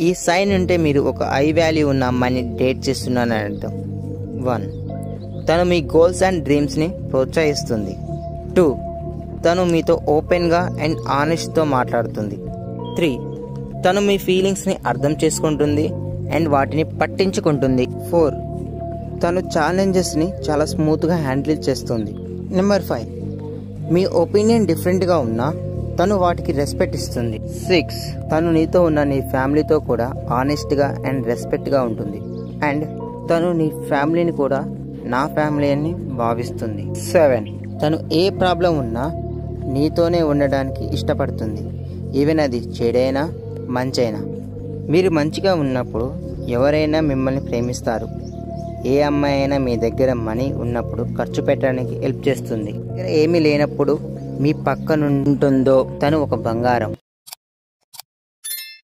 ఈ సైన్ ఉంటే మీరు ఒక హై వాల్యూ ఉన్న అమ్మాయిని డేట్ చేస్తున్నారని అర్థం. 1. తను మీ గోల్స్ అండ్ డ్రీమ్స్ని ప్రోత్సహిస్తుంది. 2. తను మీతో ఓపెన్గా అండ్ ఆనెస్ట్తో మాట్లాడుతుంది. 3. తను మీ ఫీలింగ్స్ని అర్థం చేసుకుంటుంది అండ్ వాటిని పట్టించుకుంటుంది. 4. తను ఛాలెంజెస్ని చాలా స్మూత్గా హ్యాండిల్ చేస్తుంది. నెంబర్ 5. మీ ఒపీనియన్ డిఫరెంట్గా ఉన్నా తను వాటికి రెస్పెక్ట్ ఇస్తుంది. 6. తను నీతో ఉన్న నీ ఫ్యామిలీతో కూడా ఆనెస్ట్గా అండ్ రెస్పెక్ట్గా ఉంటుంది. అండ్ తను నీ ఫ్యామిలీని కూడా నా ఫ్యామిలీ అని భావిస్తుంది. 7. తను ఏ ప్రాబ్లం ఉన్నా నీతోనే ఉండడానికి ఇష్టపడుతుంది, ఈవెన్ అది చెడైనా మంచైనా. మీరు మంచిగా ఉన్నప్పుడు ఎవరైనా మిమ్మల్ని ప్రేమిస్తారు. ఏ అమ్మాయి అయినా మీ దగ్గర మనీ ఉన్నప్పుడు ఖర్చు పెట్టడానికి హెల్ప్ చేస్తుంది. దగ్గర ఏమీ లేనప్పుడు మీ పక్కనుంటుందో తను ఒక బంగారం.